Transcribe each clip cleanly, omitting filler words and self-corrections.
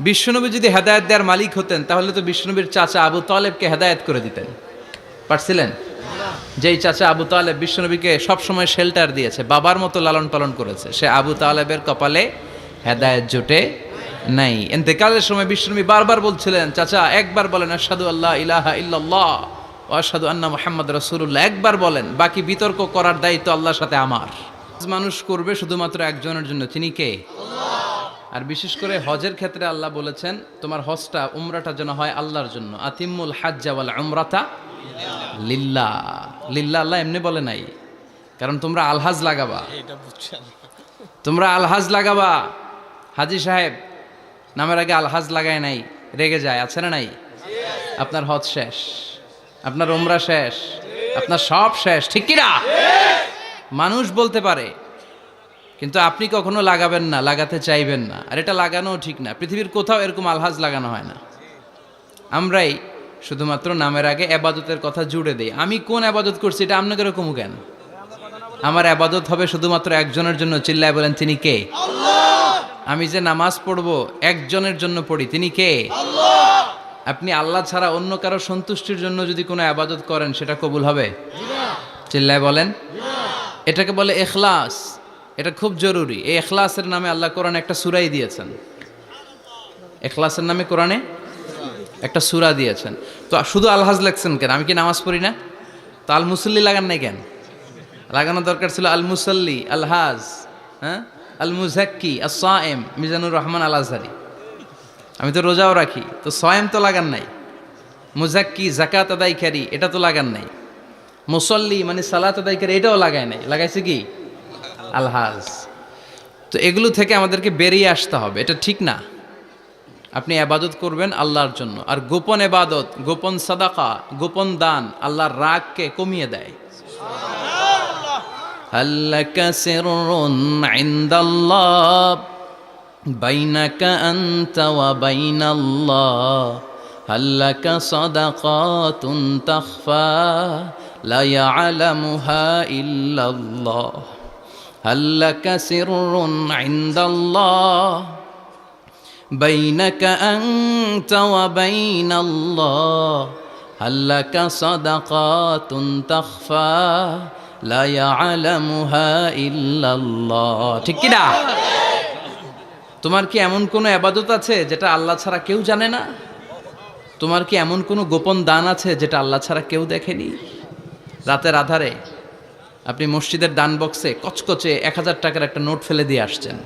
বিশ্বনবী যদি হেদায়েত দেওয়ার মালিক হতেন তাহলে তো বিশ্বনবীর চাচা আবু তালেবকে হেদায়েত করে দিতেন, পারছিলেন? যেই চাচা আবু তালেব বিশ্বনবীকে সবসময় শেল্টার দিয়েছে, বাবার মতো লালন পালন করেছে, সে আবু তালেবের কপালে হেদায়েত জোটে নাই। ইন্তেকালের সময় বিশ্বনবী বারবার বলছিলেন, চাচা একবার বলেন আশহাদু আল্লা ইলাহা ইল্লাল্লাহ ওয়া আশহাদু আন্না মুহাম্মাদ রাসূলুল্লাহ, একবার বলেন, বাকি বিতর্ক করার দায়িত্ব আল্লাহর সাথে আমার। মানুষ করবে শুধুমাত্র একজনের জন্য, তিনি কে? আর বিশেষ করে হজের ক্ষেত্রে আল্লাহ বলেছেন তোমার হজটা উমরাটা যেন হয় আল্লাহর জন্য। আতিম্মুল হাজ্জা ওয়াল উমরাতা লিল্লাহ। লিল্লাহ আল্লাহ এমনি বলে নাই, কারণ তোমরা আলহাজ লাগাবা, তোমরা আলহাজ লাগাবা। হাজী সাহেব নামের আগে আলহাজ লাগায় নাই, রেগে যায়, আছে না নাই? আপনার হজ শেষ, আপনার উমরা শেষ, আপনার সব শেষ, ঠিক কি না? মানুষ বলতে পারে, কিন্তু আপনি কখনো লাগাবেন না, লাগাতে চাইবেন না, আর এটা লাগানোও ঠিক না। পৃথিবীর কোথাও এরকম আলহাজ লাগানো হয় না। আমরাই শুধুমাত্র নামের আগে আবাদতের কথা জুড়ে দেই। আমি কোন আবাদত করছি এটা আপনাকে এরকম কেন? আমার আবাদত হবে শুধুমাত্র একজনের জন্য, চিল্লায় বলেন তিনি কে? আমি যে নামাজ পড়বো একজনের জন্য পড়ি, তিনি কে? আপনি আল্লাহ ছাড়া অন্য কারো সন্তুষ্টির জন্য যদি কোনো আবাদত করেন সেটা কবুল হবে? চিল্লায় বলেন। এটাকে বলে ইখলাস। এটা খুব জরুরি। এই ইখলাসের নামে আল্লাহ কোরআনে একটা সূরাই দিয়েছেন। ইখলাসের নামে কোরআনে একটা সূরা দিয়েছেন। তো শুধু আলহাজ লেখছেন কেন? আমি কি নামাজ পড়ি না? তো আল মুসল্লি লাগান নাই কেন? লাগানো দরকার ছিল আল মুসল্লি, আলহাজ, হ্যাঁ, আল মুজাক্কি, আস-সায়েম, মিজানুর রহমান আল আজহারি। আমি তো রোজাও রাখি, তো সায়েম তো লাগান নাই। মুজাক্কি, যাকাত আদায়কারী, এটা তো লাগান নাই। মুসল্লি মানে সালাত আদায়কারী, এটাও লাগায় নাই। লাগাইছে কি? আলহাজ। তো এগুলো থেকে আমাদেরকে বেরিয়ে আসতে হবে, এটা ঠিক না। আপনি ইবাদত করবেন আল্লাহর জন্য, আর গোপন ইবাদত, গোপন সাদাকা, গোপন দান আল্লাহর রাগকে কমিয়ে দেয়। আল্লাকা সিররুন ইনদাল্লাহ বাইনাকা আনতা ওয়া বাইনাল্লাহ, আল্লাকা সাদাকাতুন তাখফা লা ইয়ালামুহা ইল্লাল্লাহ, আল্লাকা সিররুন ইনদাল্লাহ বাইনাকা আনতা ওয়া বাইনাল্লাহ, আল্লাকা সাদাকাতুন তাখফা লা ইয়ালামুহা ইল্লাল্লাহ। ঠিক কি না? তোমার কি এমন কোনো ইবাদত আছে যেটা আল্লাহ ছাড়া কেউ জানে না? তোমার কি এমন কোনো গোপন দান আছে যেটা আল্লাহ ছাড়া কেউ দেখেনি? রাতের আধারে আপনি মসজিদের দান বক্সে কচকচে 1000 টাকার একটা নোট ফেলে দিয়ে আসছেন,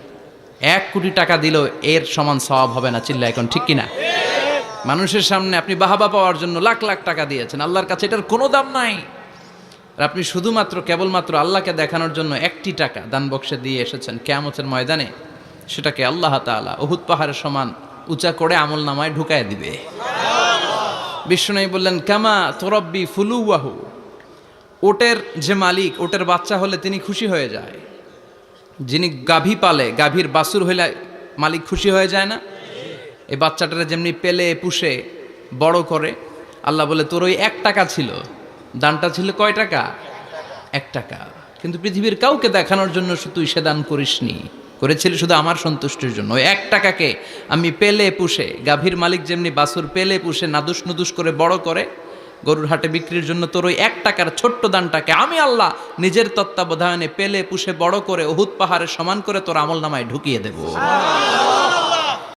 1 কোটি টাকা দিলেও এর সমান সওয়াব হবে না। চিল্লা এখন, ঠিক কিনা? মানুষের সামনে আপনি বাহাবা পাওয়ার জন্য লাখ লাখ টাকা দিয়েছেন, আল্লাহর কাছে এটার কোনো দাম নাই। আর আপনি শুধুমাত্র কেবলমাত্র আল্লাহকে দেখানোর জন্য 1টি টাকা দান বক্সে দিয়ে এসেছেন, কিয়ামতের ময়দানে সেটাকে আল্লাহ তাআলা উহুদ পাহাড়ের সমান উঁচা করে আমল নামায় ঢুকায় দিবে। বিষ্ণু বললেন, কামা তুরাব্বি ফুলুওয়াহু, ওটের যে মালিক, ওটের বাচ্চা হলে তিনি খুশি হয়ে যায়। যিনি গাভী পালে, গাভীর বাছুর হইলে মালিক খুশি হয়ে যায় না? এই বাচ্চাটারে যেমনি পেলে পুষে বড় করে, আল্লাহ বলে তোর ওই 1 টাকা ছিল, দানটা ছিল কয় টাকা? 1 টাকা। কিন্তু পৃথিবীর কাউকে দেখানোর জন্য তুই সে দান করিসনি, করেছিলি শুধু আমার সন্তুষ্টির জন্য। ওই 1 টাকাকে আমি পেলে পুষে, গাভীর মালিক যেমনি বাছুর পেলে পুষে নাদুস নুদুস করে বড় করে গরুর হাটে বিক্রির জন্য, তোর ওই 1 টাকার ছোট্ট দানটাকে আমি আল্লাহ নিজের তত্ত্বাবধানে পেলে পুষে বড় করে উহুদ পাহাড়ে সমান করে তোর আমল নামায় ঢুকিয়ে দেব।